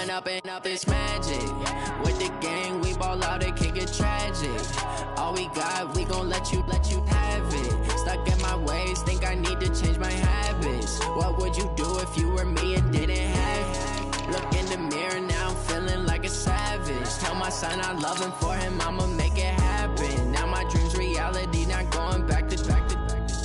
up this magic. With the gang, we ball out, it can get tragic. All we got, we gon' let you have it. Stuck in my ways, think I need to change my habits. What would you do if you were me and didn't have it? Look in the mirror, now I'm feeling like a savage. Tell my son I love him, for him I'ma make it happen. Now my dream's reality, not going back to.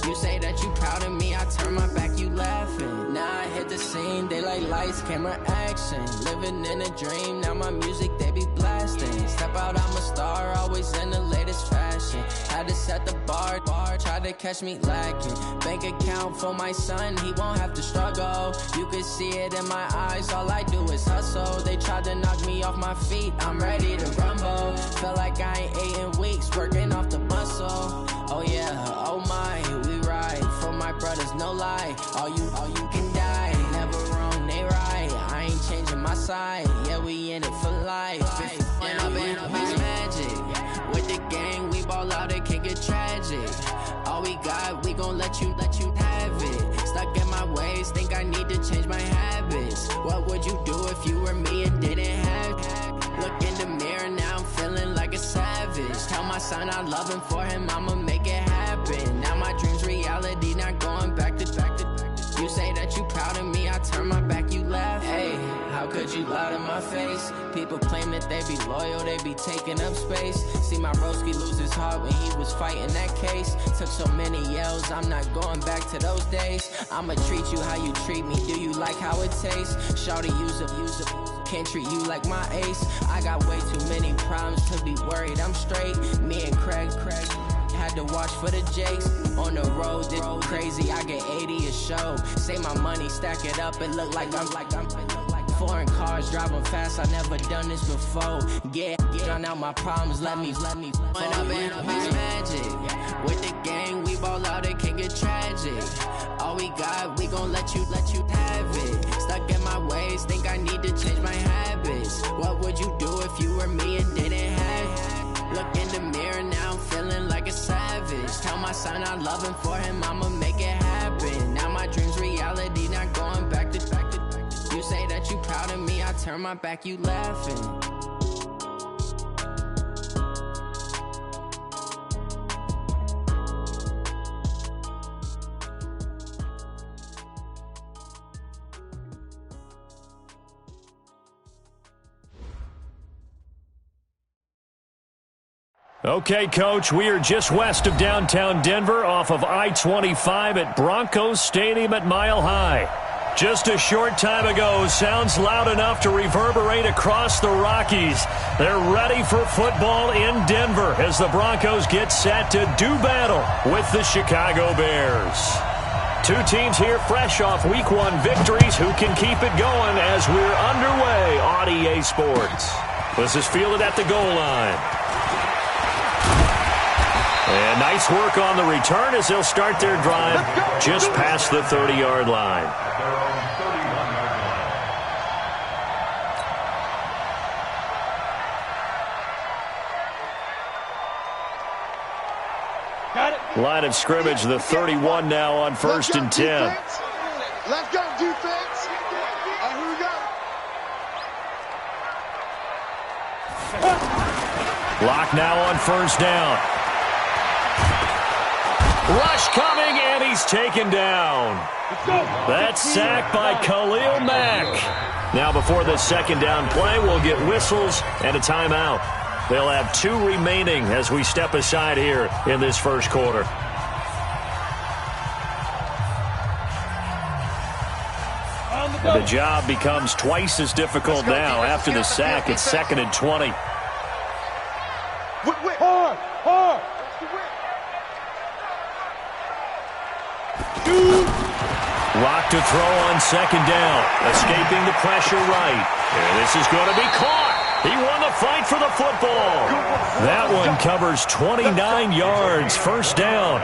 You say that you proud of me, I turn my back, you laughing. Now I hit the scene, they like lights, camera, action. Living in a dream, now my music, they be blasting. Step out, I'm a star, always in the latest fashion. Had to set the bar, try to catch me lacking. Bank account for my son, he won't have to struggle. You can see it in my eyes, all I do is hustle. They tried to knock me off my feet, I'm ready to rumble. Felt like I ain't ate in weeks, working off the muscle. Oh yeah, oh my, we ride for my brothers, no lie. All you can die, never wrong, they right. I ain't changing my side, yeah, we in it for life. And up is magic. With the gang, we ball out, it can get tragic. All we got, we gon' let you have it. Stuck in my ways, think I need to change my habits. What would you do if you were me and didn't have it? Look in the mirror, now I'm feeling like a savage. Tell my son I love him, for him I'ma make it happen. Now my dream's reality, not going back to. You say that you proud of me, I turn my back, you laugh. Hey, how could you lie to my face? People claim that they be loyal, they be taking up space. See my broski lose his heart when he was fighting that case. Took so many yells, I'm not going back to those days. I'ma treat you how you treat me, do you like how it tastes? Shawty, use it. Can't treat you like my ace. I got way too many problems to be worried, I'm straight. Me and Craig had to watch for the Jakes. On the road, this crazy, I get 80 a show. Say my money, stack it up, it look like I'm foreign cars, driving fast, I never done this before. Get drown out my problems, let me up is magic. With the gang, we ball out, it can get tragic. All we got, we gon' let you have it. Stuck in my ways, think I need to change my habits. What would you do if you were me and didn't have it? Look in the mirror, now I'm feeling like a savage. Tell my son I love him, for him I'ma make it happen. Now my dream's reality, not going back to. You say that you proud of me, I turn my back, you laughing. Okay, Coach, we are just west of downtown Denver off of I-25 at Broncos Stadium at Mile High. Just a short time ago, sounds loud enough to reverberate across the Rockies. They're ready for football in Denver as the Broncos get set to do battle with the Chicago Bears. Two teams here fresh off Week 1 victories who can keep it going as we're underway on EA Sports. This is fielded at the goal line. And nice work on the return as they'll start their drive just past the 30-yard line. Line of scrimmage, the 31 now on 1st and 10. Let's go, defense. Here we go. Lock now on 1st down. Rush coming, and he's taken down. That's sacked by Khalil Mack. Now before this 2nd down play, we'll get whistles and a timeout. They'll have 2 remaining as we step aside here in this 1st quarter. And the job becomes twice as difficult now after the sack. It's 2nd and 20. Hard. Lock to throw on 2nd down. Escaping the pressure right. And this is going to be caught. He won the fight for the football. That one covers 29 yards. 1st down.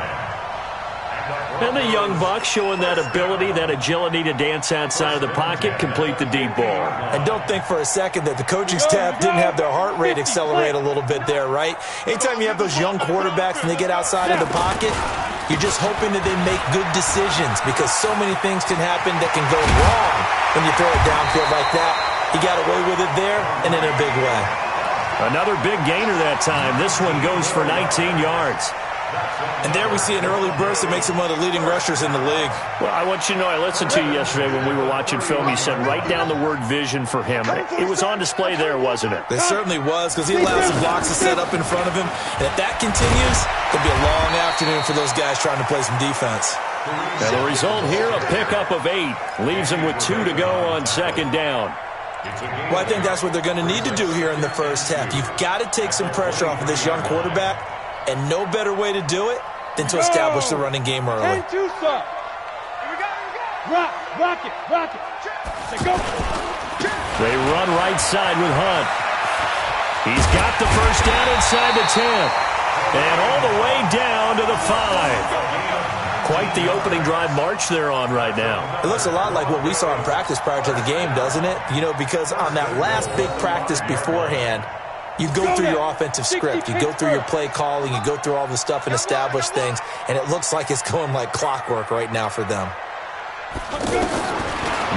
And the young buck showing that ability, that agility to dance outside of the pocket, complete the deep ball. And don't think for a second that the coaching staff didn't have their heart rate accelerate a little bit there, right? Anytime you have those young quarterbacks and they get outside of the pocket, you're just hoping that they make good decisions because so many things can happen that can go wrong when you throw it downfield like that. He got away with it there and in a big way. Another big gainer that time. This one goes for 19 yards. And there we see an early burst that makes him one of the leading rushers in the league. Well, I want you to know, I listened to you yesterday when we were watching film. You said write down the word vision for him. It was on display there, wasn't it? It certainly was, because he allowed some blocks to set up in front of him. And if that continues, it'll be a long afternoon for those guys trying to play some defense. And the result here, a pickup of 8. Leaves him with 2 to go on second down. Well, I think that's what they're going to need to do here in the first half. You've got to take some pressure off of this young quarterback, and no better way to do it than to establish the running game early. Rock it. Go. They run right side with Hunt. He's got the first down inside the 10. And all the way down to the 5. Quite the opening drive march they're on right now. It looks a lot like what we saw in practice prior to the game, doesn't it? You know, because on that last big practice beforehand, you go through your offensive script. You go through your play calling. You go through all the stuff and establish things. And it looks like it's going like clockwork right now for them.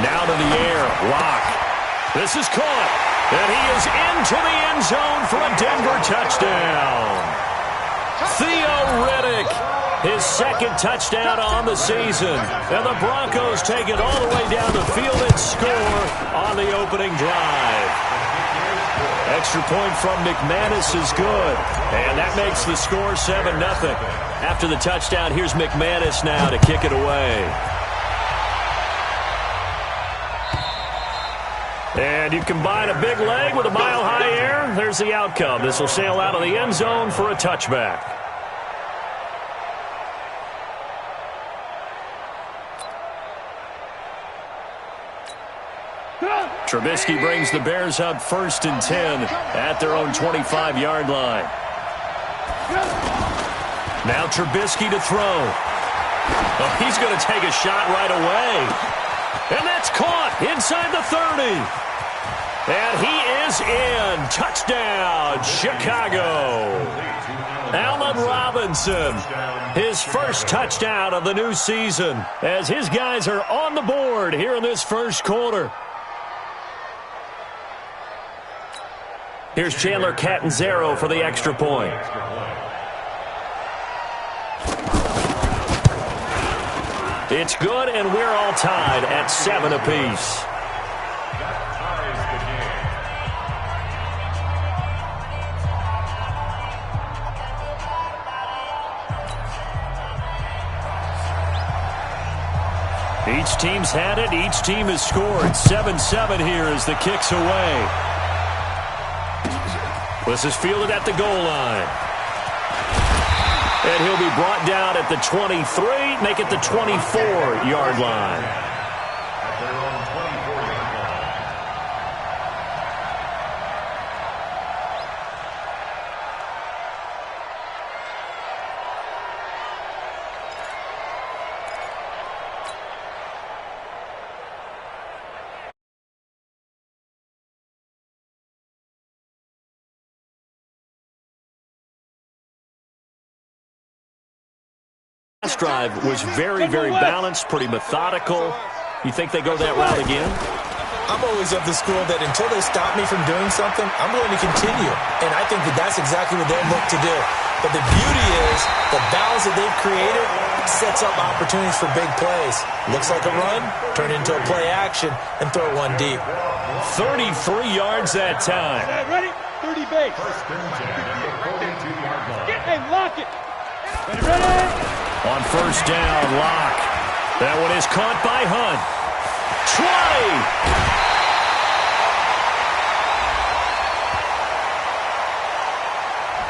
Now to the air. Lock. This is caught. And he is into the end zone for a Denver touchdown. Theo Riddick, his second touchdown on the season. And the Broncos take it all the way down the field and score on the opening drive. Extra point from McManus is good. And that makes the score 7-0. After the touchdown, here's McManus now to kick it away. And you combine a big leg with a mile-high air, there's the outcome. This will sail out of the end zone for a touchback. Trubisky brings the Bears up 1st and 10 at their own 25-yard line. Now Trubisky to throw. Oh, he's going to take a shot right away. And that's caught inside the 30. And he is in. Touchdown, Chicago. Allen Robinson, his first touchdown of the new season, as his guys are on the board here in this first quarter. Here's Chandler Catanzaro for the extra point. It's good, and we're all tied at 7 apiece. Each team's had it. Each team has scored. 7-7 here as the kick's away. This is fielded at the goal line. And he'll be brought down at the 23, make it the 24-yard line. Last drive was very, very balanced, pretty methodical. You think they go that route again? I'm always of the school that until they stop me from doing something, I'm going to continue. And I think that that's exactly what they'll look to do. But the beauty is the balance that they've created sets up opportunities for big plays. Looks like a run, turn into a play action, and throw one deep. 33 yards that time. Ready? 30 base. Hey, lock it. Ready? On first down, Lock. That one is caught by Hunt. 20!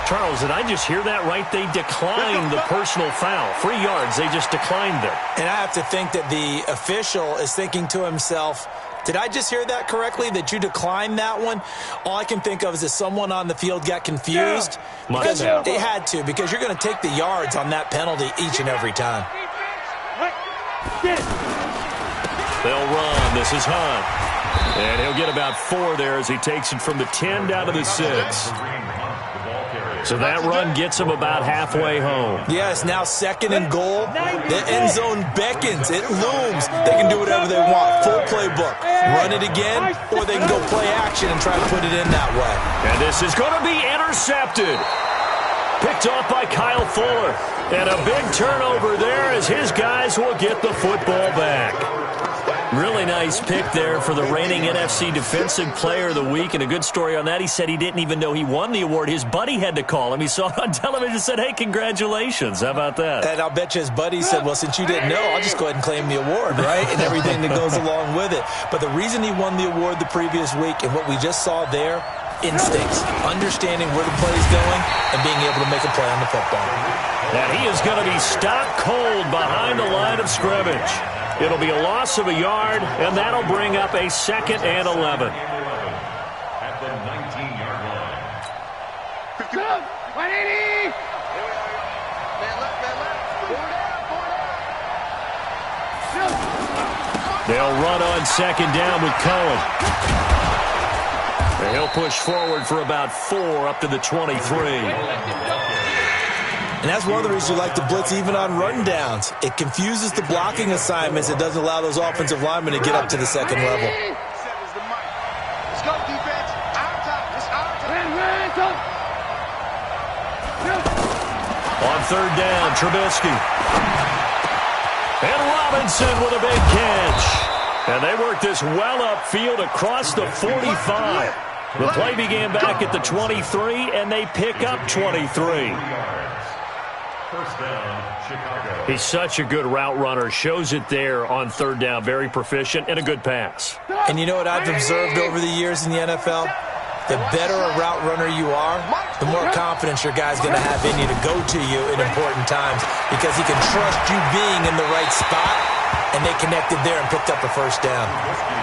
Charles, did I just hear that right? They declined the personal foul. 3 yards, they just declined it. And I have to think that the official is thinking to himself, did I just hear that correctly, that you declined that one? All I can think of is that someone on the field got confused. Because they had to, because you're going to take the yards on that penalty each and every time. They'll run. This is Hunt. And he'll get about 4 there as he takes it from the 10 down to the 6. So that run gets them about halfway home. Yes, now 2nd and goal. The end zone beckons. It looms. They can do whatever they want. Full playbook. Run it again, or they can go play action and try to put it in that way. And this is going to be intercepted. Picked off by Kyle Fuller. And a big turnover there as his guys will get the football back. Really nice pick there for the reigning NFC Defensive Player of the Week. And a good story on that. He said he didn't even know he won the award. His buddy had to call him. He saw it on television and said, hey, congratulations. How about that? And I'll bet you his buddy said, well, since you didn't know, I'll just go ahead and claim the award, right? And everything that goes along with it. But the reason he won the award the previous week and what we just saw there, instincts, understanding where the play is going and being able to make a play on the football. And he is going to be stopped cold behind the line of scrimmage. It'll be a loss of a yard, and that'll bring up a 2nd and 11. At the 19-yard line. 180! They'll run on 2nd down with Cohen. And he'll push forward for about 4 up to the 23. And that's one of the reasons you like to blitz even on run downs. It confuses the blocking assignments. It doesn't allow those offensive linemen to get up to the 2nd level. Let's go, defense. Our time. It's our time. On 3rd down, Trubisky. And Robinson with a big catch. And they work this well upfield across the 45. The play began back at the 23, and they pick up 23. First down, Chicago. He's such a good route runner. Shows it there on 3rd down. Very proficient and a good pass. And you know what I've observed over the years in the NFL? The better a route runner you are, the more confidence your guy's going to have in you to go to you in important times because he can trust you being in the right spot, and they connected there and picked up a first down.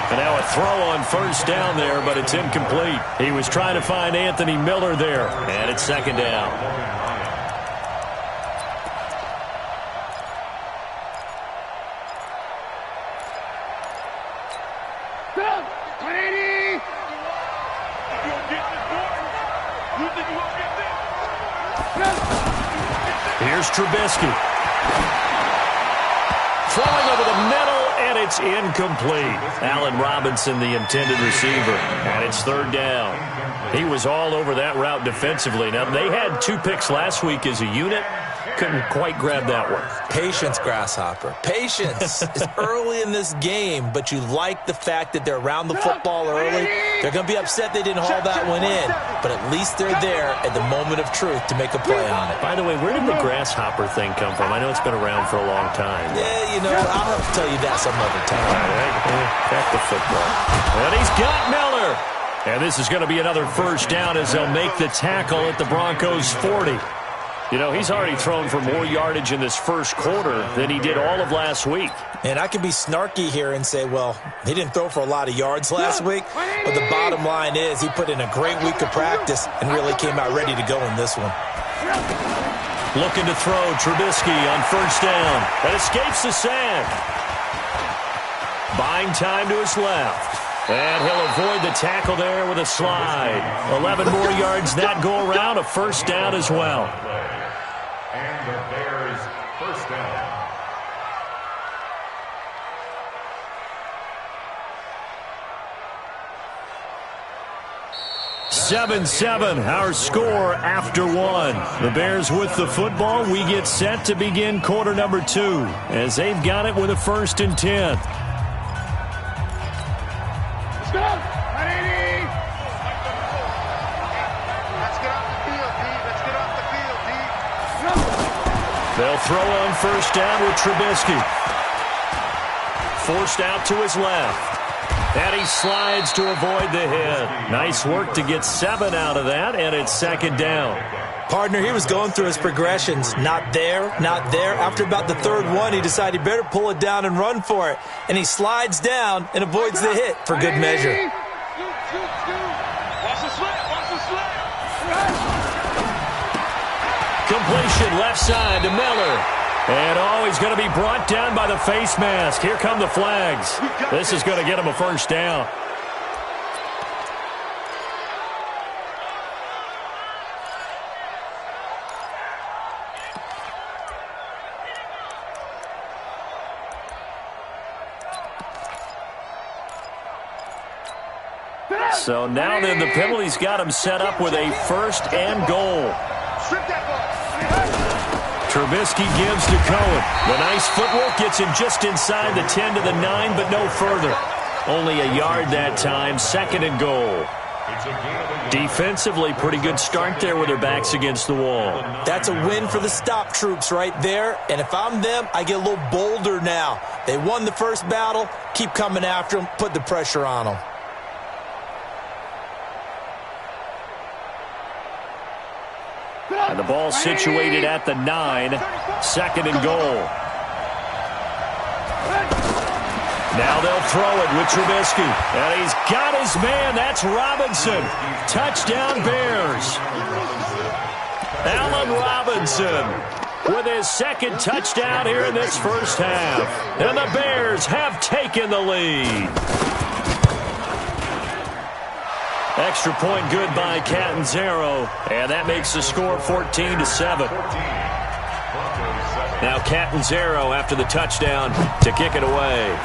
And now a throw on 1st down there, but it's incomplete. He was trying to find Anthony Miller there, and it's 2nd down. Here's Trubisky. Throwing over the middle, and it's incomplete. Allen Robinson, the intended receiver, and it's 3rd down. He was all over that route defensively. Now, they had 2 picks last week as a unit. Couldn't quite grab that one. Patience, Grasshopper. Patience. It's early in this game, but you like the fact that they're around the football early. They're going to be upset they didn't haul that one in, but at least they're there at the moment of truth to make a play on it. By the way, where did the Grasshopper thing come from? I know it's been around for a long time. Yeah, you know, I'll have to tell you that some other time. All right. Back to football. And he's got Miller. And this is going to be another first down as they'll make the tackle at the Broncos' 40. You know, he's already thrown for more yardage in this first quarter than he did all of last week. And I could be snarky here and say, well, he didn't throw for a lot of yards last week, but the bottom line is he put in a great week of practice and really came out ready to go in this one. Looking to throw, Trubisky on 1st down. That escapes the sack. Buying time to his left. And he'll avoid the tackle there with a slide. 11 more yards that go around, a first down as well. And the Bears first down. 7-7, our score after 1. The Bears with the football. We get set to begin quarter number 2 as they've got it with a 1st and 10. They'll throw on 1st down with Trubisky. Forced out to his left. And he slides to avoid the hit. Nice work to get 7 out of that, and it's 2nd down. Partner, he was going through his progressions. Not there, not there. After about the 3rd one, he decided he better pull it down and run for it. And he slides down and avoids the hit for good measure. Completion left side to Miller. And he's going to be brought down by the face mask. Here come the flags. This is going to get him a 1st down. So now then the penalty's got him set up with a 1st and goal. Trubisky gives to Cohen. The nice footwork gets him just inside the 10 to the 9, but no further. Only a yard that time, 2nd and goal. Defensively, pretty good start there with their backs against the wall. That's a win for the stop troops right there. And if I'm them, I get a little bolder now. They won the first battle. Keep coming after them. Put the pressure on them. And the ball situated at the 9. 2nd and goal. Now they'll throw it with Trubisky. And he's got his man. That's Robinson. Touchdown Bears. Allen Robinson with his 2nd touchdown here in this first half. And the Bears have taken the lead. Extra point good by Catanzaro. And that makes the score 14-7. Now Catanzaro after the touchdown to kick it away.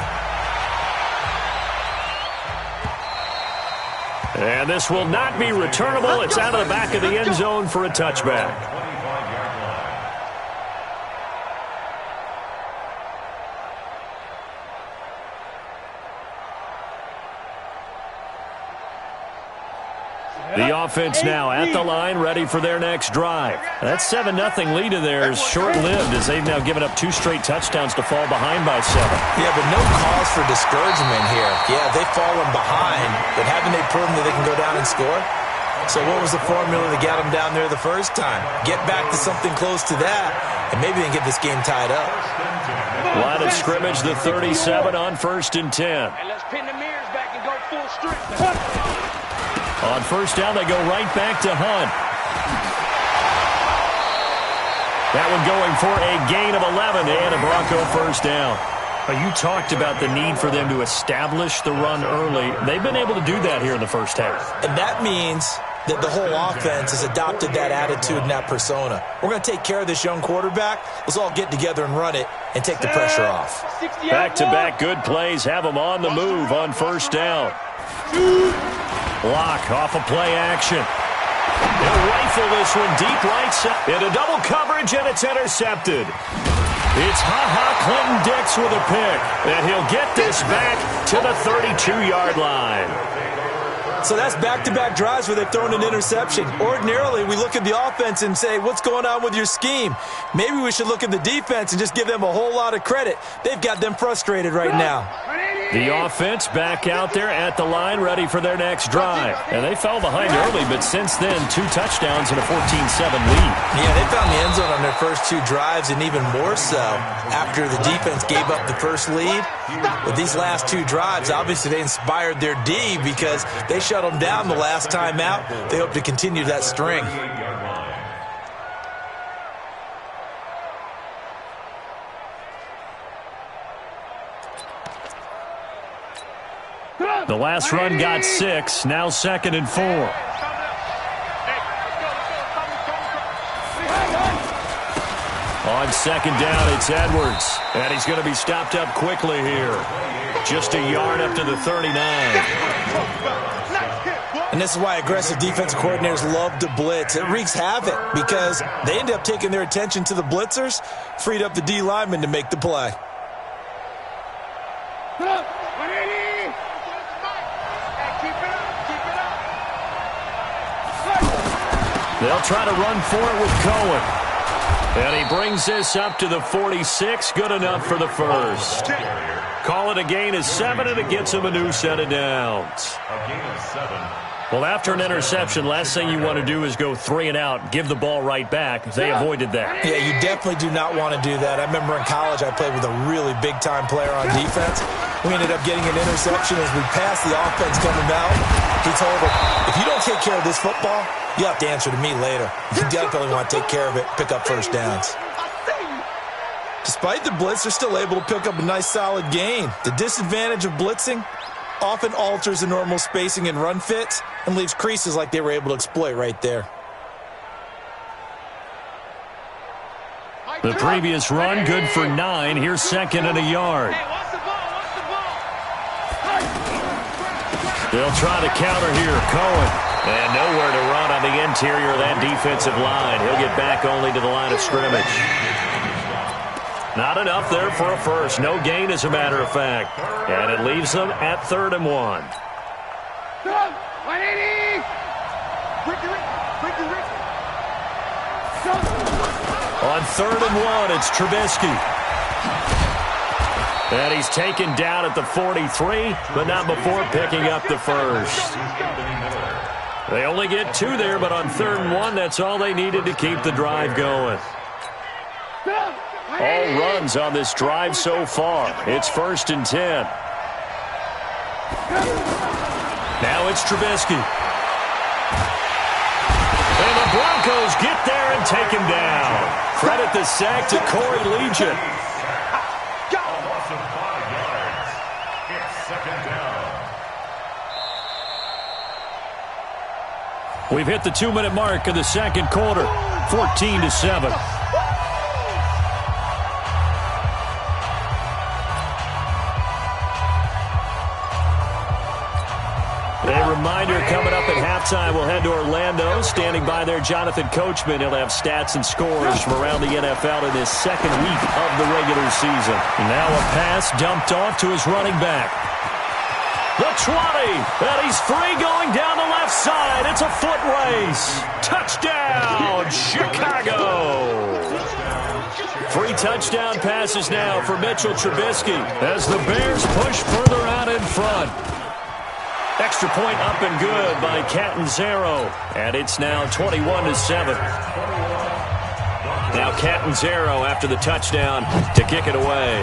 And this will not be returnable. It's out of the back of the end zone for a touchback. The offense now at the line, ready for their next drive. That 7-0 lead of theirs short-lived as they've now given up 2 straight touchdowns to fall behind by 7. Yeah, but no cause for discouragement here. Yeah, they've fallen behind, but haven't they proven that they can go down and score? So what was the formula that got them down there the first time? Get back to something close to that, and maybe they can get this game tied up. Line of scrimmage, the 37 on 1st and 10. And let's pin the mirrors back and go full strength. On 1st down, they go right back to Hunt. That one going for a gain of 11 and a Bronco 1st down. You talked about the need for them to establish the run early. They've been able to do that here in the first half. And that means that the whole offense has adopted that attitude and that persona. We're going to take care of this young quarterback. Let's all get together and run it and take the pressure off. Back-to-back good plays have them on the move on 1st down. Block off of play action. He'll rifle this one deep right side. Into double coverage, and it's intercepted. It's Clinton Dix with a pick. And he'll get this back to the 32-yard line. So that's back-to-back drives where they've thrown an interception. Ordinarily, we look at the offense and say, what's going on with your scheme? Maybe we should look at the defense and just give them a whole lot of credit. They've got them frustrated right now. The offense back out there at the line, ready for their next drive. And they fell behind early, but since then, 2 touchdowns and a 14-7 lead. Yeah, they found the end zone on their first 2 drives, and even more so after the defense gave up the first lead. But these last 2 drives, obviously they inspired their D because they shut them down the last time out. They hope to continue that string. The last run got 6, now 2nd and 4. On 2nd down, it's Edwards. And he's going to be stopped up quickly here. Just a yard up to the 39. And this is why aggressive defensive coordinators love to blitz. It wreaks havoc because they end up taking their attention to the blitzers, freed up the D lineman to make the play. They'll try to run for it with Cohen. And he brings this up to the 46. Good enough for the first. Call it a gain of 7, and it gets him a new set of downs. Well, after an interception, last thing you want to do is go 3 and out, give the ball right back. They avoided that. Yeah, you definitely do not want to do that. I remember in college I played with a really big-time player on defense. We ended up getting an interception as we passed the offense coming out. He told him, if you don't take care of this football, you have to answer to me later. You definitely want to take care of it, pick up first downs. Despite the blitz, they're still able to pick up a nice solid gain. The disadvantage of blitzing often alters the normal spacing and run fits and leaves creases like they were able to exploit right there. The previous run, good for 9. Here's 2nd and a yard. They'll try to counter here. Cohen. And nowhere to run on the interior of that defensive line. He'll get back only to the line of scrimmage. Not enough there for a first. No gain, as a matter of fact. And it leaves them at 3rd and 1. 180! On 3rd and 1, it's Trubisky. And he's taken down at the 43, but not before picking up the first. They only get 2 there, but on 3rd and 1, that's all they needed to keep the drive going. All runs on this drive so far. It's 1st and 10. Now it's Trubisky. And the Broncos get there and take him down. Credit the sack to Corey Legion. We've hit the 2-minute mark of the second quarter, 14-7. A reminder coming up at halftime, we'll head to Orlando. Standing by there, Jonathan Coachman. He'll have stats and scores from around the NFL in his second week of the regular season. Now a pass dumped off to his running back. The 20, and he's free going down the left side. It's a foot race. Touchdown, Chicago. 3 touchdown passes now for Mitchell Trubisky as the Bears push further out in front. Extra point up and good by Catanzaro, and it's now 21-7. Now Catanzaro after the touchdown to kick it away.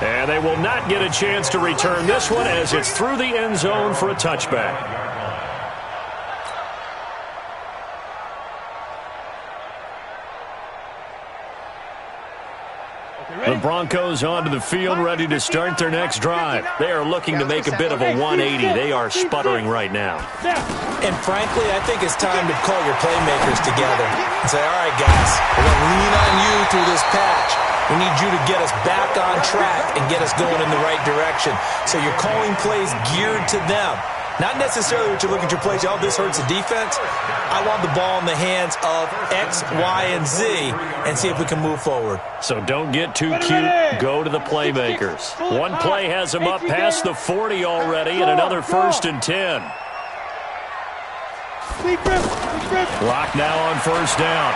And they will not get a chance to return this one as it's through the end zone for a touchback. The Broncos onto the field, ready to start their next drive. They are looking to make a bit of a 180. They are sputtering right now. And frankly, I think it's time to call your playmakers together and say, all right, guys, we're going to lean on you through this patch. We need you to get us back on track and get us going in the right direction. So you're calling plays geared to them. Not necessarily what you're looking at your plays. Oh, this hurts the defense. I want the ball in the hands of X, Y, and Z and see if we can move forward. So don't get too cute. Go to the playmakers. One play has them up past the 40 already, and another 1st and 10. Clock now on 1st down.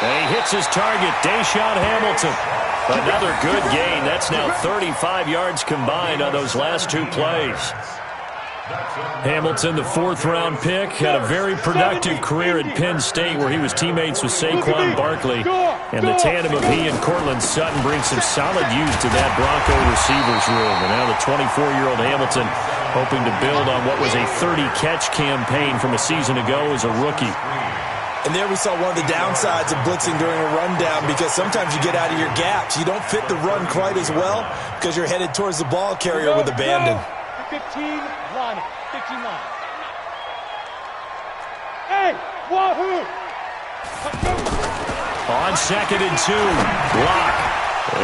And he hits his target, Deshaun Hamilton. Another good gain. That's now 35 yards combined on those last 2 plays. Hamilton, the 4th-round pick, had a very productive career at Penn State where he was teammates with Saquon Barkley. And the tandem of he and Cortland Sutton brings some solid use to that Bronco receivers room. And now the 24-year-old Hamilton hoping to build on what was a 30-catch campaign from a season ago as a rookie. And there we saw one of the downsides of blitzing during a rundown because sometimes you get out of your gaps. You don't fit the run quite as well because you're headed towards the ball carrier with abandon. 15 line. 15 line. Hey, wahoo! On 2nd and 2, block.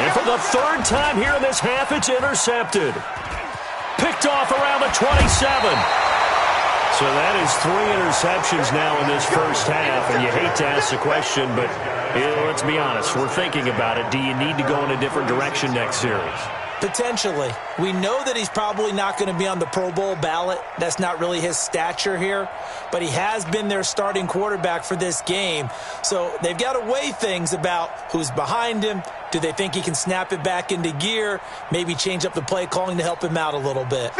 And for the 3rd time here in this half, it's intercepted. Picked off around the 27. So that is 3 interceptions now in this first half, and you hate to ask the question, but let's be honest, we're thinking about it. Do you need to go in a different direction next series? Potentially. We know that he's probably not going to be on the Pro Bowl ballot. That's not really his stature here, but he has been their starting quarterback for this game. So they've got to weigh things about who's behind him. Do they think he can snap it back into gear? Maybe change up the play calling to help him out a little bit.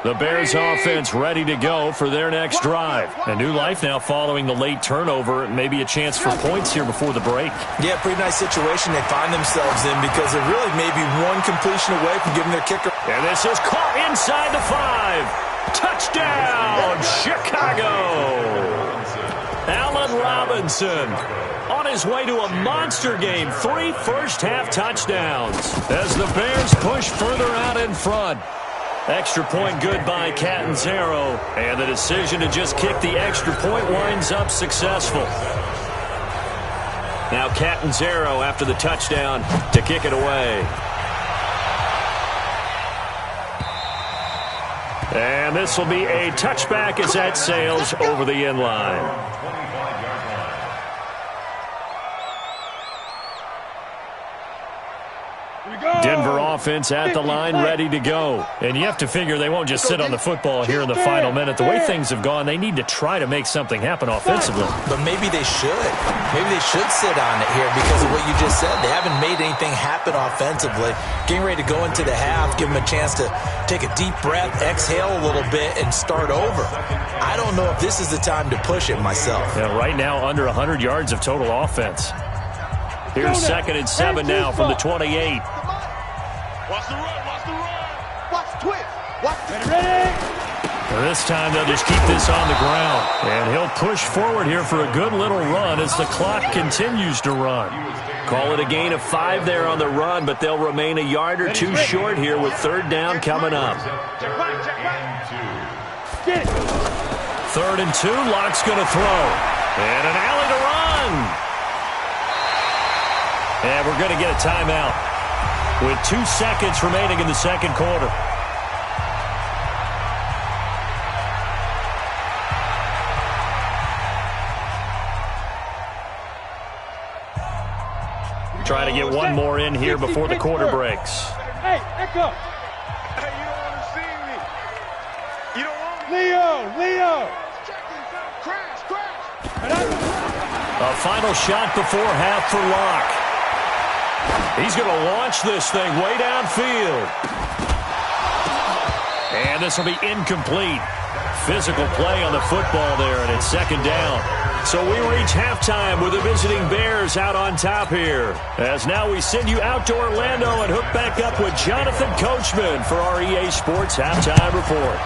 The Bears offense ready to go for their next drive. A new life now following the late turnover. Maybe a chance for points here before the break. Yeah, pretty nice situation they find themselves in because they're really maybe one completion away from giving their kicker. And this is caught inside the 5. Touchdown, Chicago! Allen Robinson on his way to a monster game. 3 first-half touchdowns as the Bears push further out in front. Extra point good by Catanzaro, and the decision to just kick the extra point winds up successful. Now Catanzaro after the touchdown to kick it away. And this will be a touchback as that sails over the end line. Denver offense at the line, ready to go. And you have to figure they won't just sit on the football here in the final minute. The way things have gone, they need to try to make something happen offensively. But maybe they should. Maybe they should sit on it here because of what you just said. They haven't made anything happen offensively. Getting ready to go into the half, give them a chance to take a deep breath, exhale a little bit, and start over. I don't know if this is the time to push it myself. Yeah, right now, under 100 yards of total offense. Here's 2nd and 7 now from the 28. Watch the run, watch the run. Watch the twist. Watch the This time they'll just keep this on the ground. And he'll push forward here for a good little run as the clock continues to run. Call it a gain of 5 there on the run, but they'll remain a yard or two short here with 3rd down coming up. check right. 3rd and 2, Locke's going to throw. And an alley to run. And we're going to get a timeout with 2 seconds remaining in the second quarter. Trying to get one more in here before the quarter breaks. Hey, Echo. Hey, you don't want to see me. You don't want me. Leo. Crash. A final shot before half for Locke. He's going to launch this thing way downfield. And this will be incomplete. Physical play on the football there, and it's 2nd down. So we reach halftime with the visiting Bears out on top here. As now we send you out to Orlando and hook back up with Jonathan Coachman for our EA Sports Halftime Report.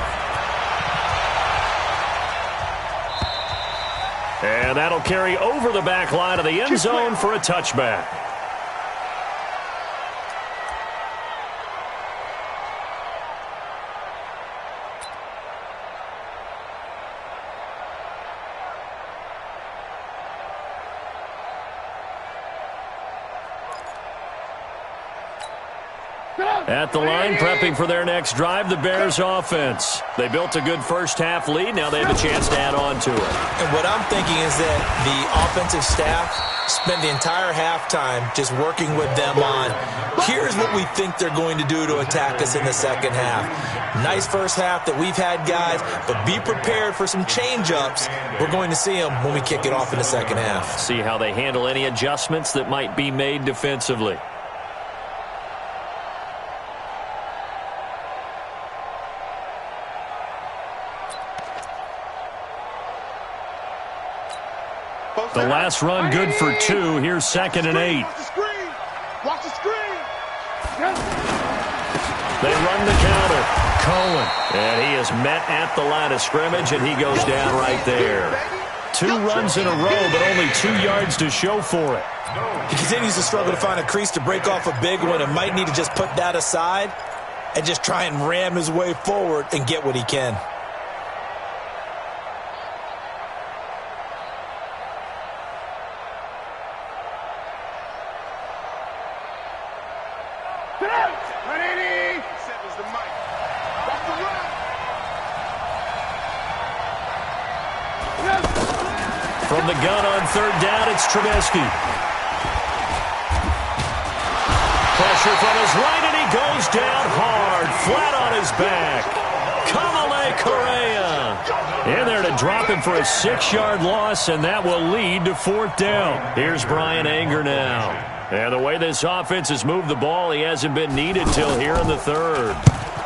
And that'll carry over the back line of the end zone for a touchback. At the line, prepping for their next drive, the Bears offense. They built a good first-half lead. Now they have a chance to add on to it. And what I'm thinking is that the offensive staff spent the entire halftime just working with them on, here's what we think they're going to do to attack us in the second half. Nice first half that we've had, guys, but be prepared for some change-ups. We're going to see them when we kick it off in the second half. See how they handle any adjustments that might be made defensively. The last run good for 2. Here's 2nd and 8. Watch the screen. They run the counter. Cohen. And he is met at the line of scrimmage, and he goes down right there. 2 runs in a row, but only 2 yards to show for it. He continues to struggle to find a crease to break off a big one and might need to just put that aside and just try and ram his way forward and get what he can. From the gun on 3rd down, it's Trubisky. Pressure from his right, and he goes down hard, flat on his back. Kamale Correa in there to drop him for a 6-yard loss, and that will lead to 4th down. Here's Brian Anger now. And the way this offense has moved the ball, he hasn't been needed till here in the 3rd.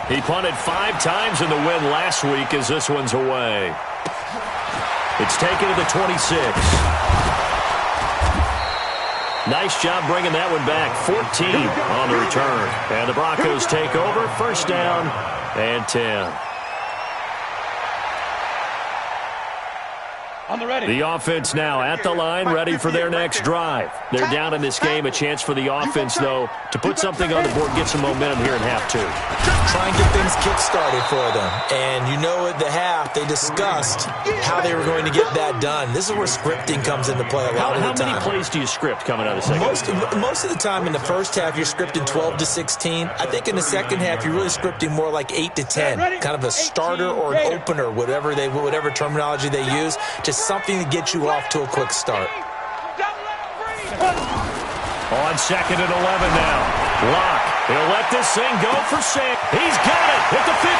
He punted 5 times in the win last week as this one's away. It's taken to the 26. Nice job bringing that one back. 14 on the return. And the Broncos take over. 1st down and 10. The offense now at the line, ready for their next drive. They're down in this game. A chance for the offense, though, to put something on the board, get some momentum here in half 2. Try and get things kick-started for them. And you know at the half, but they discussed how they were going to get that done. This is where scripting comes into play a lot of the time. How many plays do you script coming out of the second? Most of the time in the first half, you're scripting 12 to 16. I think in the second half, you're really scripting more like 8 to 10, kind of a starter or an opener, whatever terminology they use, just something to get you off to a quick start. On second and 11 now. Locke. He'll let this thing go for Sam. He's got it at the 15.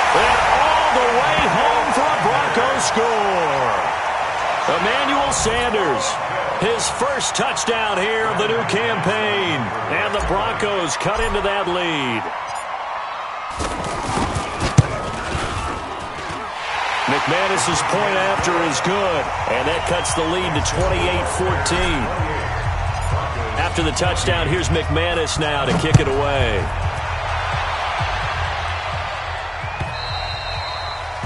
And all the way home for a Broncos score. Emmanuel Sanders, his first touchdown here of the new campaign. And the Broncos cut into that lead. McManus's point after is good. And that cuts the lead to 28-14. After the touchdown, here's McManus now to kick it away.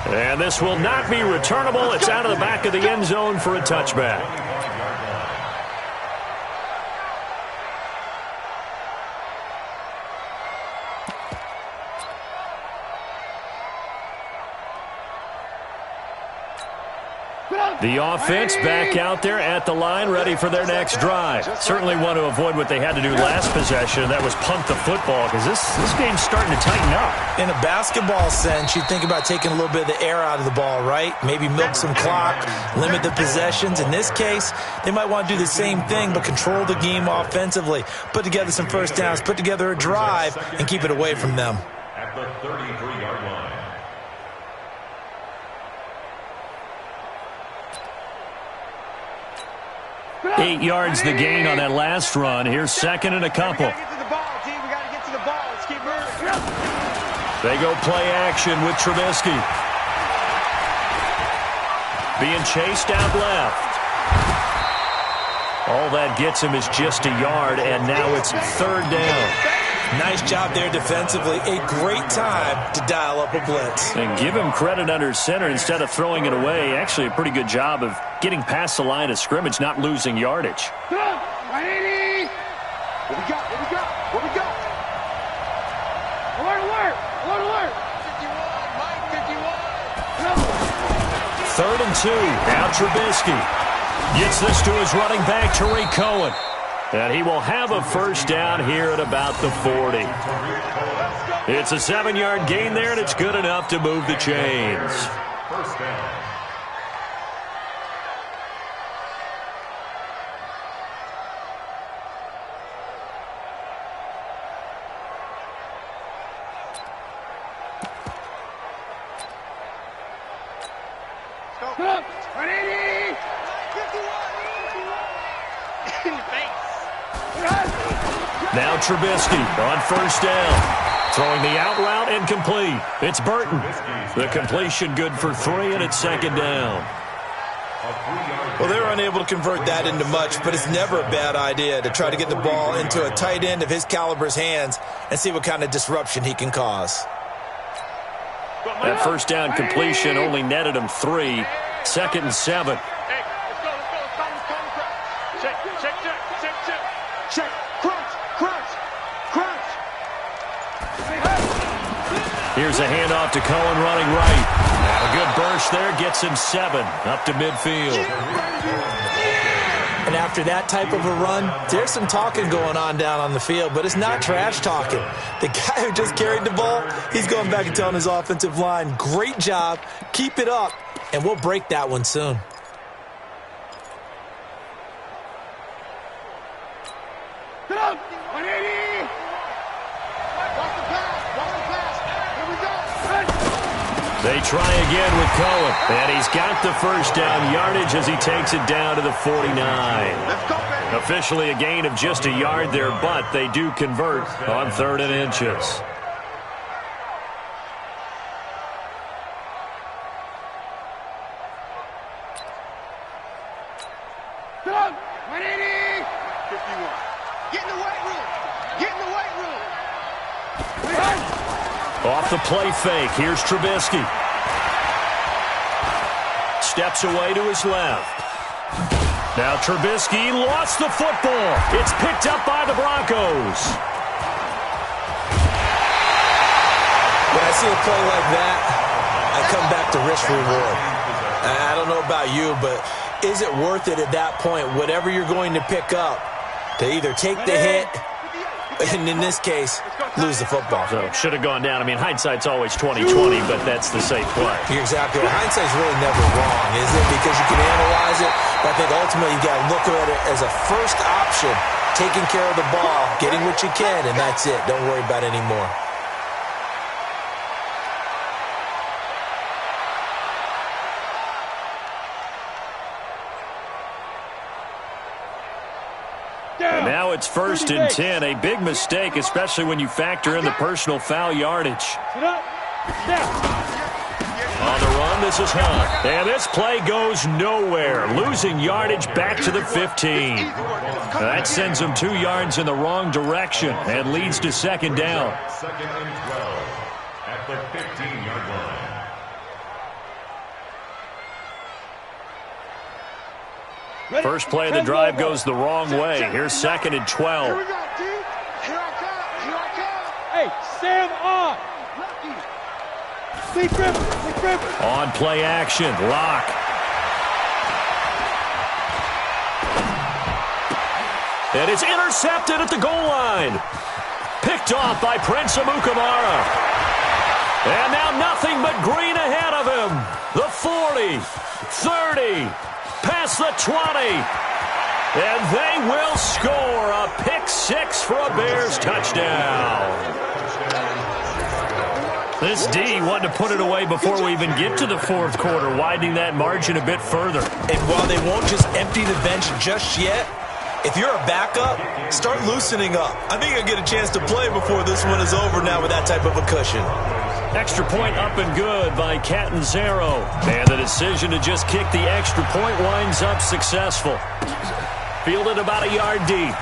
And this will not be returnable. It's out of the back of the end zone for a touchback. The offense back out there at the line, ready for their next drive. Certainly want to avoid what they had to do last possession. That was punt the football, because this game's starting to tighten up. In a basketball sense, you think about taking a little bit of the air out of the ball, right? Maybe milk some clock, limit the possessions. In this case, they might want to do the same thing, but control the game offensively. Put together some first downs, put together a drive, and keep it away from them. At the 33-yard line. 8 yards the gain on that last run. Here's second and a couple. They go play action with Trubisky. Being chased out left. All that gets him is just a yard, and now it's third down. Nice job there defensively. A great time to dial up a blitz. And give him credit under center instead of throwing it away. Actually, a pretty good job of getting past the line of scrimmage, not losing yardage. What we got? What we got? Alert! 51. Third and 2. Now Trubisky gets this to his running back, Tariq Cohen. And he will have a first down here at about the 40. It's a 7-yard gain there, and it's good enough to move the chains. First down. Now Trubisky on first down. Throwing the out route incomplete. It's Burton. The completion good for 3, and it's second down. Well, they were unable to convert that into much, but it's never a bad idea to try to get the ball into a tight end of his caliber's hands and see what kind of disruption he can cause. That first down completion only netted him 3. Second and 7. Check. Crunch. Here's a handoff to Cohen running right. A good burst there gets him 7 up to midfield. And after that type of a run, there's some talking going on down on the field, but it's not trash talking. The guy who just carried the ball, he's going back and telling his offensive line, great job, keep it up, and we'll break that one soon. Get up! 180! Watch the pass! Here we go! They try again with Cohen, and he's got the first down yardage as he takes it down to the 49. Let's go, baby! Officially a gain of just a yard there, but they do convert on 3rd and inches. Get up! 180! 51. Get in the weight room! Off the play fake, here's Trubisky. Steps away to his left. Now Trubisky lost the football. It's picked up by the Broncos. When I see a play like that, I I come back to risk reward. I don't know about you, but is it worth it at that point, whatever you're going to pick up, to either take the hit, and in this case, lose the football? So should have gone down. I mean, hindsight's always 20/20, but that's the safe play. You're exactly right. Hindsight's really never wrong, is it? Because you can analyze it, but I think ultimately you got to look at it as a first option, taking care of the ball, getting what you can, and that's it. Don't worry about it anymore. And now it's 1st and 10. A big mistake, especially when you factor in the personal foul yardage. On the run, this is Hunt. And this play goes nowhere. Losing yardage back to the 15. That sends him 2 yards in the wrong direction and leads to 2nd down. 2nd and 12 at the 15-yard line. First play of the drive goes the wrong way. Here's 2nd and 12. Here we go, D. Here I come. Here I come. Hey, Sam on. Lee Griffin. On play action, Lock. And it's intercepted at the goal line. Picked off by Prince Amukamara. And now nothing but green ahead of him. The 40, 30. Past the 20, and they will score a pick 6 for a Bears touchdown. This D wanted to put it away before we even get to the 4th quarter, widening that margin a bit further. And while they won't just empty the bench just yet, if you're a backup, start loosening up. I think you'll get a chance to play before this one is over now with that type of a cushion. Extra point up and good by Catanzaro. And the decision to just kick the extra point winds up successful. Fielded about a yard deep.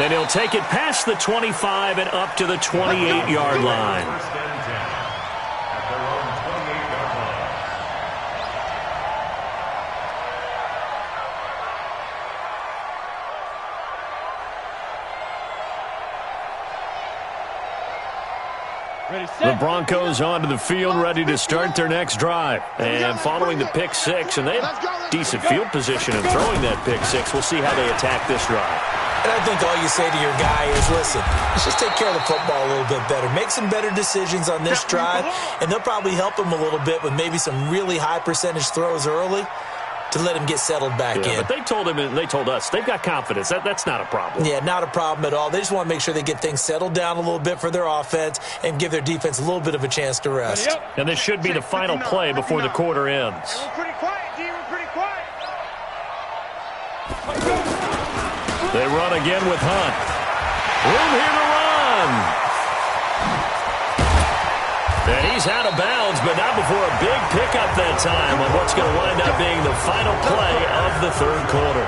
And he'll take it past the 25 and up to the 28-yard line. At their own 28-yard line. The Broncos onto the field, ready to start their next drive. And following the pick 6, and they have decent field position in throwing that pick 6. We'll see how they attack this drive. And I think all you say to your guy is, listen, let's just take care of the football a little bit better. Make some better decisions on this drive, and they'll probably help him a little bit with maybe some really high percentage throws early to let him get settled back in. But they told him and they told us they've got confidence. That's not a problem. Yeah, not a problem at all. They just want to make sure they get things settled down a little bit for their offense and give their defense a little bit of a chance to rest. And this should be the final play before the quarter ends. We're pretty quiet, D. We're pretty quiet. They run again with Hunt. Room here to run. And he's out of bounds, but not before a big pickup that time on what's going to wind up being the final play of the 3rd quarter.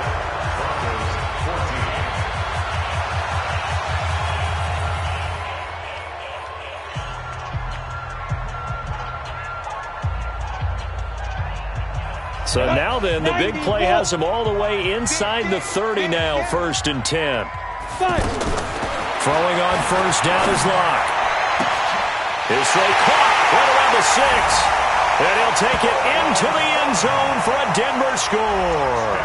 So now then, the big play has him all the way inside the 30 now, 1st and 10. Throwing on 1st down is Lock. His throw caught right around the 6. And he'll take it into the end zone for a Denver score.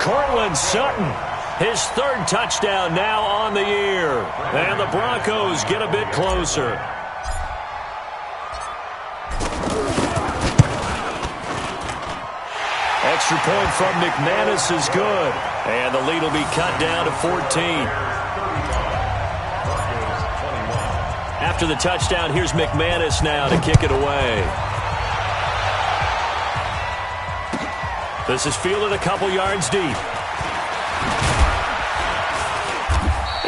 Cortland Sutton, his 3rd touchdown now on the year. And the Broncos get a bit closer. Extra point from McManus is good. And the lead will be cut down to 14. After the touchdown, here's McManus now to kick it away. This is fielded a couple yards deep.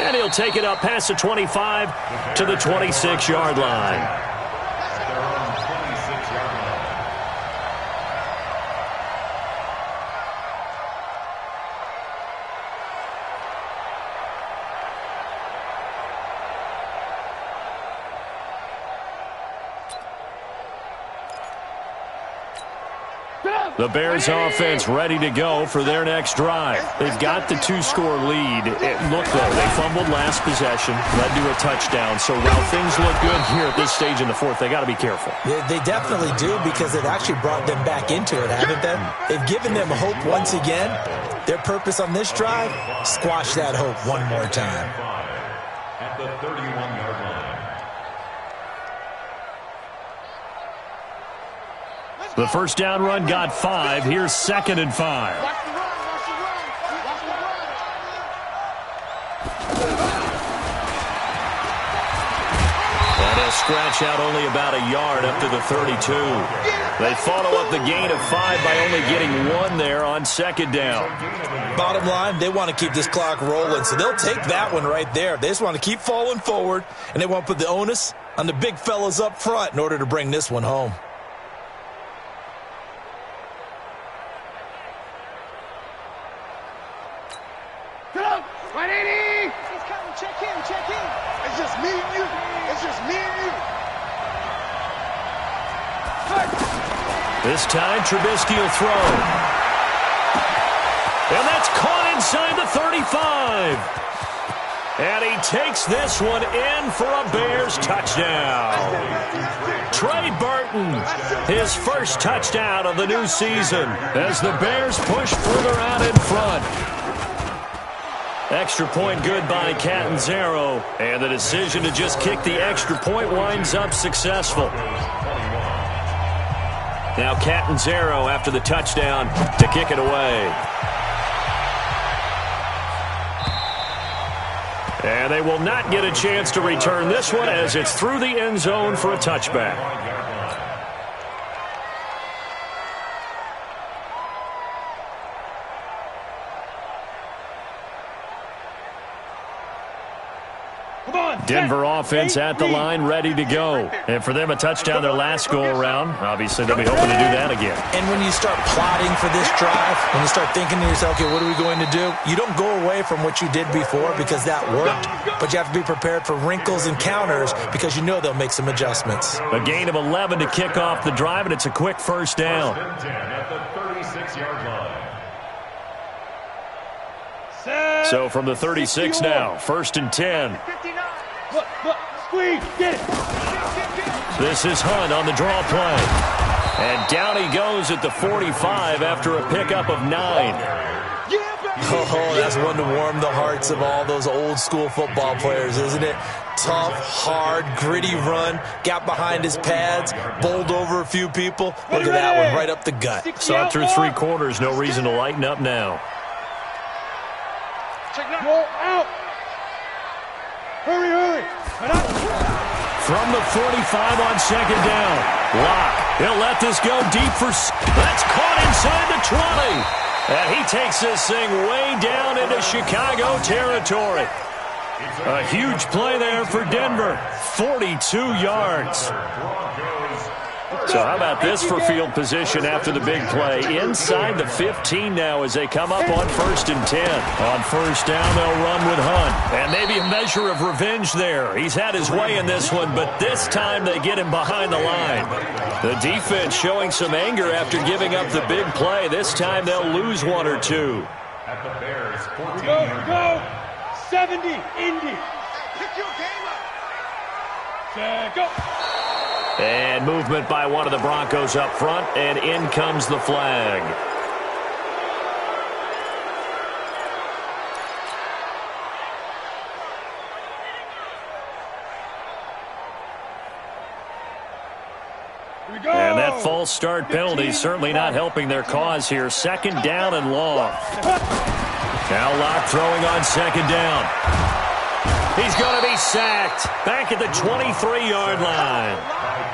And he'll take it up past the 25 to the 26-yard line. The Bears offense ready to go for their next drive. They've got the 2-score lead. Look, though, they fumbled last possession, led to a touchdown. So while things look good here at this stage in the fourth, they got to be careful. They definitely do, because they've actually brought them back into it, haven't they? They've given them hope once again. Their purpose on this drive, squash that hope one more time. At the 31-yard line. The first down run got 5. Here's 2nd and 5. And a scratch out only about a yard up to the 32. They follow up the gain of 5 by only getting 1 there on 2nd down. Bottom line, they want to keep this clock rolling, so they'll take that one right there. They just want to keep falling forward, and they want to put the onus on the big fellas up front in order to bring this one home. This time, Trubisky will throw. And that's caught inside the 35. And he takes this one in for a Bears touchdown. Trey Burton, his first touchdown of the new season as the Bears push further out in front. Extra point good by Catanzaro. And the decision to just kick the extra point winds up successful. Now Catanzaro after the touchdown to kick it away. And they will not get a chance to return this one as it's through the end zone for a touchback. Denver offense at the line, ready to go. And for them, a touchdown their last go-around. Obviously, they'll be hoping to do that again. And when you start plotting for this drive, when you start thinking to yourself, okay, what are we going to do? You don't go away from what you did before because that worked. But you have to be prepared for wrinkles and counters because you know they'll make some adjustments. A gain of 11 to kick off the drive, and it's a quick first down. At the 36-yard line. So from the 36 now, 1st and 10. Squeeze, get it. This is Hunt on the draw play. And down he goes at the 45 after a pickup of 9. Oh, that's one to warm the hearts of all those old school football players, isn't it? Tough, hard, gritty run, got behind his pads, bowled over a few people. Look at that one right up the gut. Saw through 3 quarters, no reason to lighten up now. Go out. Hurry. From the 45 on 2nd down. Lock. He'll let this go deep for... That's caught inside the 20. And he takes this thing way down into Chicago territory. A huge play there for Denver. 42 yards. So how about this for field position after the big play? Inside the 15 now as they come up on 1st and 10. On 1st down, they'll run with Hunt. And maybe a measure of revenge there. He's had his way in this one, but this time they get him behind the line. The defense showing some anger after giving up the big play. This time they'll lose 1 or 2. At the Bears, 14. Go. 70, Indy. Pick your game up. Go. And movement by one of the Broncos up front, and in comes the flag. And that false start penalty certainly not helping their cause here. 2nd down and long. Now Locke throwing on 2nd down. He's going to be sacked back at the 23-yard line.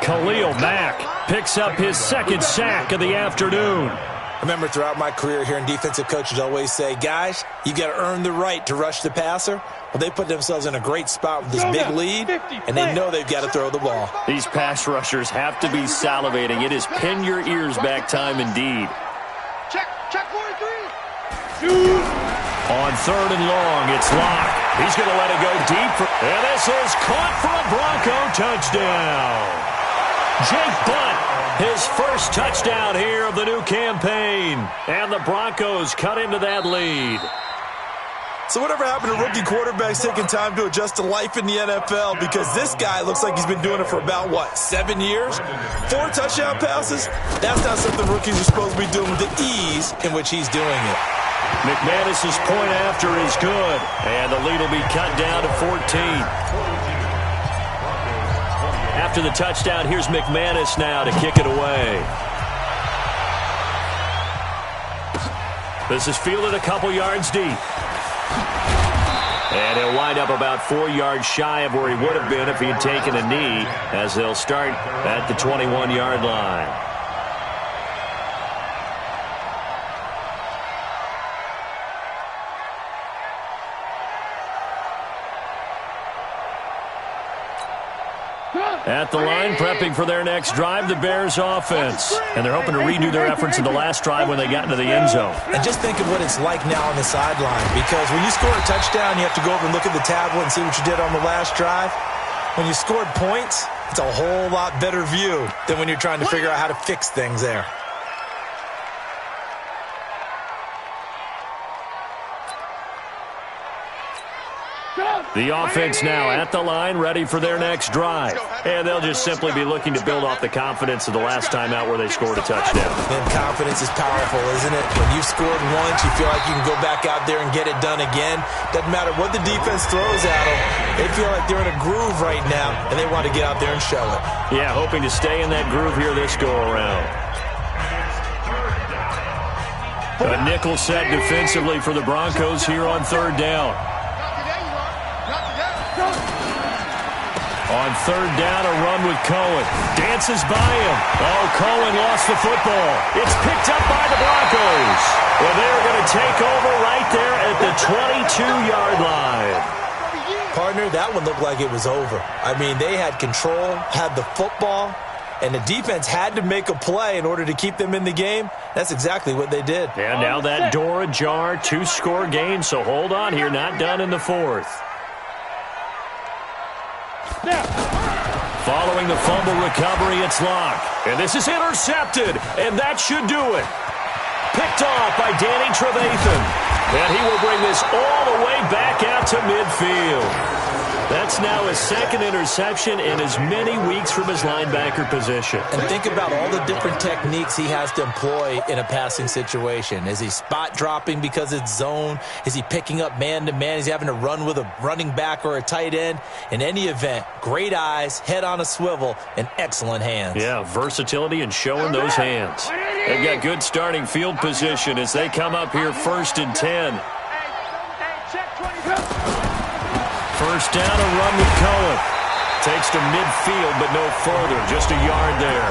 Khalil Mack picks up his 2nd sack of the afternoon. I remember throughout my career hearing defensive coaches always say, guys, you got to earn the right to rush the passer. Well, they put themselves in a great spot with this big lead, and they know they've got to throw the ball. These pass rushers have to be salivating. It is pin your ears back time indeed. Check 43. On 3rd and long, it's Locke. He's going to let it go deep. And this is caught for a Bronco touchdown. Jake Butt, his first touchdown here of the new campaign. And the Broncos cut into that lead. So whatever happened to rookie quarterbacks taking time to adjust to life in the NFL? Because this guy looks like he's been doing it for about, 7 years? 4 touchdown passes? That's not something rookies are supposed to be doing with the ease in which he's doing it. McManus's point after is good. And the lead will be cut down to 14. After the touchdown, here's McManus now to kick it away. This is fielded a couple yards deep. And he'll wind up about 4 yards shy of where he would have been if he had taken a knee, as they'll start at the 21-yard line. At the line, prepping for their next drive, the Bears offense. And they're hoping to redo their efforts in the last drive when they got into the end zone. And just think of what it's like now on the sideline. Because when you score a touchdown, you have to go over and look at the tablet and see what you did on the last drive. When you scored points, it's a whole lot better view than when you're trying to figure out how to fix things there. The offense now at the line, ready for their next drive. And they'll just simply be looking to build off the confidence of the last time out where they scored a touchdown. And confidence is powerful, isn't it? When you've scored once, you feel like you can go back out there and get it done again. Doesn't matter what the defense throws at them. They feel like they're in a groove right now, and they want to get out there and show it. Yeah, hoping to stay in that groove here this go-around. A nickel set defensively for the Broncos here on third down. On third down, a run with Cohen. Dances by him. Oh, Cohen lost the football. It's picked up by the Broncos. Well, they're going to take over right there at the 22-yard line. Partner, that one looked like it was over. I mean, they had control, had the football, and the defense had to make a play in order to keep them in the game. That's exactly what they did. And now that door ajar, 2-score game, so hold on here, not done in the fourth. Following the fumble recovery, it's Locke. And this is intercepted, and that should do it. Picked off by Danny Trevathan. And he will bring this all the way back out to midfield. That's now his second interception in as many weeks from his linebacker position. And think about all the different techniques he has to employ in a passing situation. Is he spot dropping because it's zone? Is he picking up man-to-man? Is he having to run with a running back or a tight end? In any event, great eyes, head on a swivel, and excellent hands. Yeah, versatility and showing those hands. They've got good starting field position as they come up here 1st and 10. First down, a run with Cohen. Takes to midfield, but no further. Just a yard there.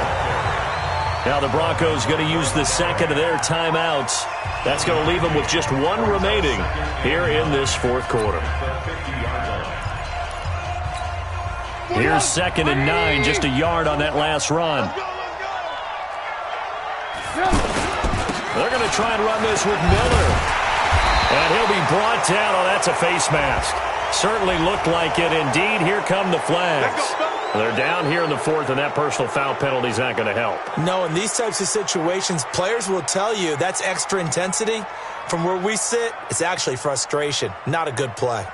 Now the Broncos going to use the second of their timeouts. That's going to leave them with just one remaining here in this fourth quarter. Here's 2nd and 9, just a yard on that last run. They're going to try and run this with Miller. And he'll be brought down. Oh, that's a face mask. Certainly looked like it. Indeed, here come the flags. They're down here in the fourth, and that personal foul penalty is not going to help. No, in these types of situations, players will tell you that's extra intensity. From where we sit, it's actually frustration. Not a good play.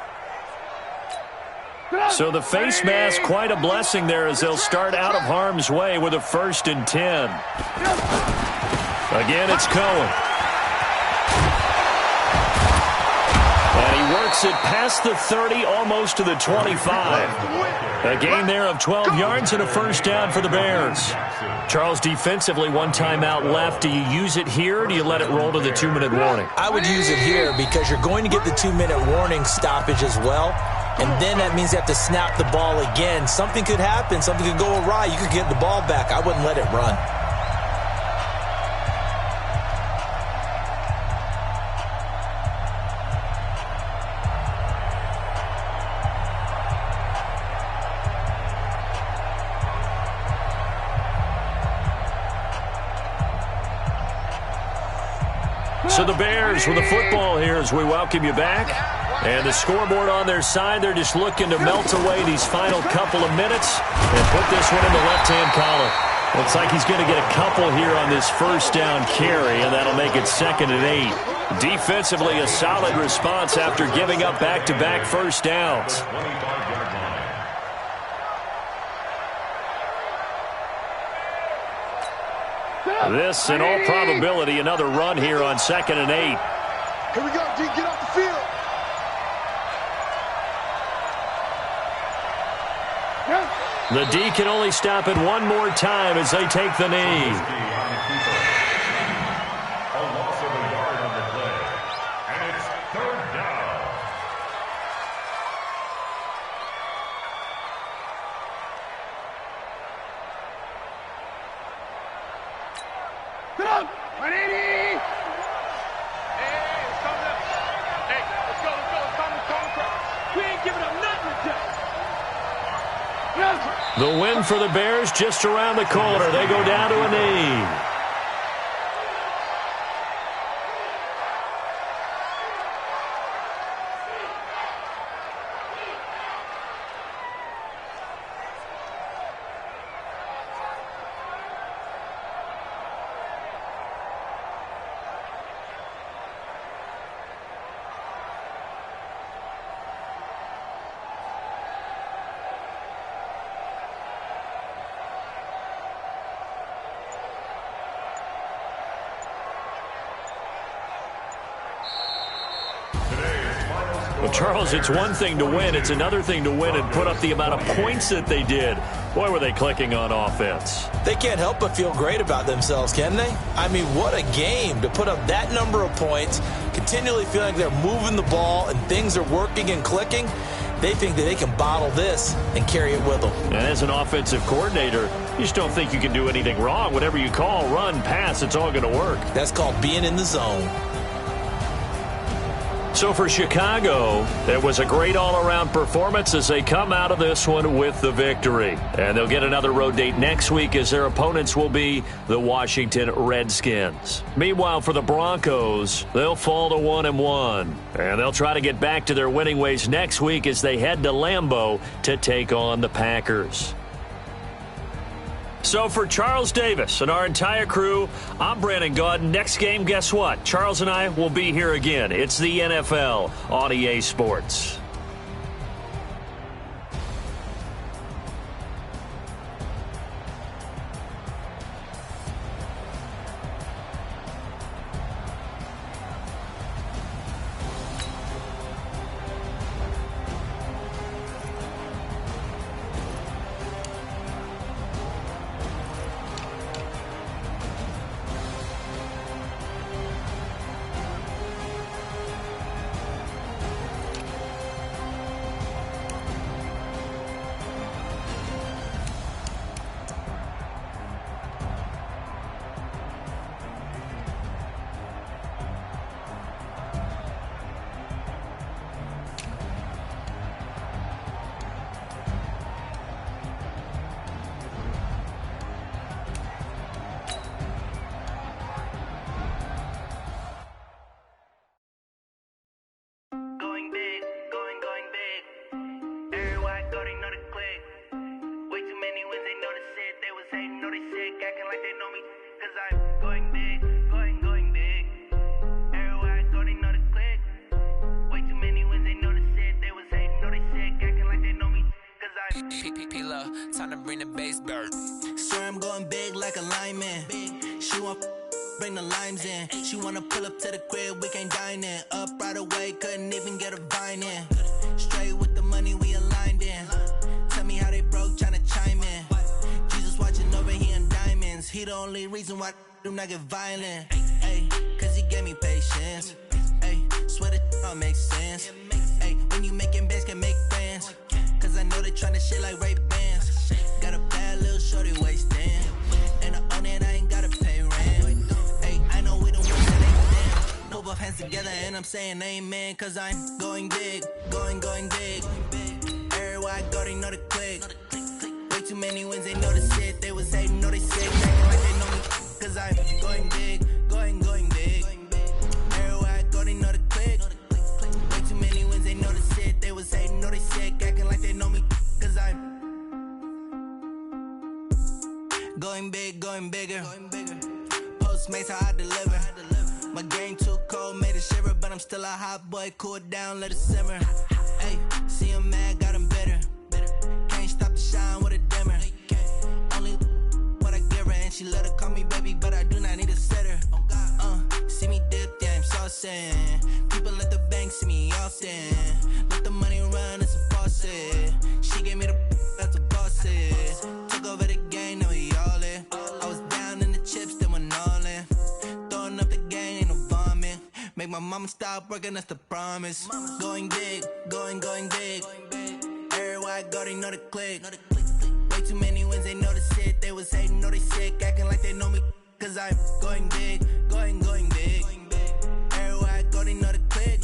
So the face mask, quite a blessing there as they'll start out of harm's way with a 1st and 10. Again, it's Cohen. And he works it past the 30, almost to the 25. A gain there of 12 yards and a first down for the Bears. Charles, defensively, one timeout left. Do you use it here, or do you let it roll to the 2-minute warning? I would use it here because you're going to get the 2-minute warning stoppage as well. And then that means you have to snap the ball again. Something could happen. Something could go awry. You could get the ball back. I wouldn't let it run. So the Bears with the football here as we welcome you back. And the scoreboard on their side, they're just looking to melt away these final couple of minutes and put this one in the left-hand column. Looks like he's going to get a couple here on this first down carry, and that'll make it 2nd and 8. Defensively, a solid response after giving up back-to-back first downs. This, in all probability, another run here on 2nd and 8. Here we go, D. Get off the field. The D can only stop it one more time as they take the knee. A loss of a yard on the play. And it's 3rd down. Get up! 180! Hey, it's coming up. Hey, let's go. It's coming. We ain't giving up nothing today. The win for the Bears just around the corner. They go down to a knee. Well, Charles, it's one thing to win. It's another thing to win and put up the amount of points that they did. Boy, were they clicking on offense. They can't help but feel great about themselves, can they? I mean, what a game to put up that number of points, continually feeling like they're moving the ball and things are working and clicking. They think that they can bottle this and carry it with them. And as an offensive coordinator, you just don't think you can do anything wrong. Whatever you call, run, pass, it's all going to work. That's called being in the zone. So for Chicago, it was a great all-around performance as they come out of this one with the victory. And they'll get another road date next week as their opponents will be the Washington Redskins. Meanwhile, for the Broncos, they'll fall to 1-1. And they'll try to get back to their winning ways next week as they head to Lambeau to take on the Packers. So for Charles Davis and our entire crew, I'm Brandon Gaudin. Next game, guess what? Charles and I will be here again. It's the NFL on EA Sports. Time to bring the bass bird. Sir, I'm going big like a lineman. She want bring the limes in. She wanna pull up to the crib, we can't dine in. Up right away, couldn't even get a vine in. Straight with the money we aligned in. Tell me how they broke, tryna chime in. Jesus watching over here in diamonds. He the only reason why do not get violent. Ay, cause he gave me patience. Ay, swear that all makes sense. Ay, when you making bands can make friends. Cause I know they tryna shit like Ray-Bans. Got a bad little shorty wasting. And I own it, I ain't gotta pay rent. Ay, I know we don't want to ain't put both hands together and I'm saying amen. Cause I'm going big, going big. Everywhere I go, they know the click. Way too many wins, they know the shit. They was hating, know they sick, acting like they know me. Cause I'm going big, going big. Everywhere I go, they know the click. Way too many wins, they Going big, going bigger. Postmates how I deliver. My game too cold, made it shiver, but I'm still a hot boy. Cool it down, let it simmer. Hey, see him mad, got him bitter. Can't stop the shine with a dimmer. Only what I give her, and she let her call me baby, but I do not need a sitter. See me dip, yeah, I'm saucing. People at the bank see me often. Let the money run, it's a faucet. She gave me the that's a faucet. Took over the game, now we all in. I was down in the chips, then went all in. Throwing up the game, ain't no vomit. Make my mama stop working, that's the promise. Going big, going big. Everywhere I go, they know the click. Way too many wins, they know the shit. They was hating, know they sick, acting like they know me. Cause I'm going big, going big. Everywhere I go, they know the click.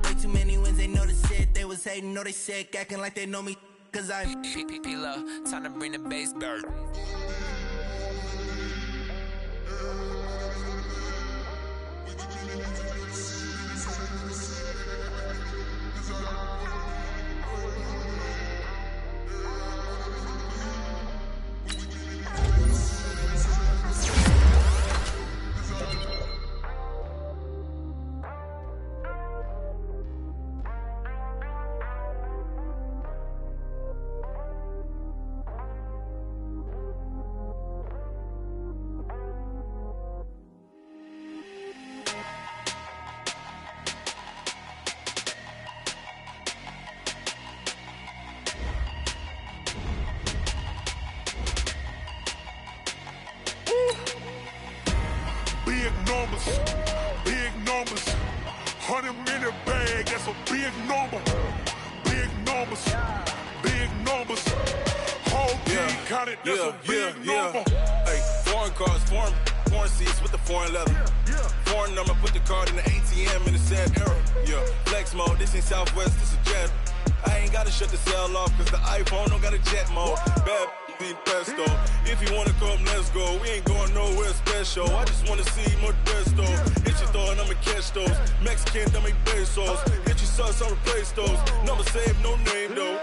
Way too many wins, they know the shit. They was hating, know they sick, acting like they know me. Cause I'm P-P-P-Love, time to bring the bass bird. Big numbers, 100 minute bag, that's a big number. Big numbers, whole team counted, that's a big number. Hey, foreign cars, foreign seats with the foreign leather. Foreign number, put the card in the ATM in the sad era. Yeah, flex mode, this ain't Southwest, this is Jet. I ain't gotta shut the cell off, cause the iPhone don't got a jet mode. Bad be pesto. If you wanna come, let's go. We ain't going nowhere special. I just wanna see more Modesto. Hit your thought, I'ma catch those. Mexican, dummy pesos. Hit your sauce, I'll replace those. Number saved, no name though.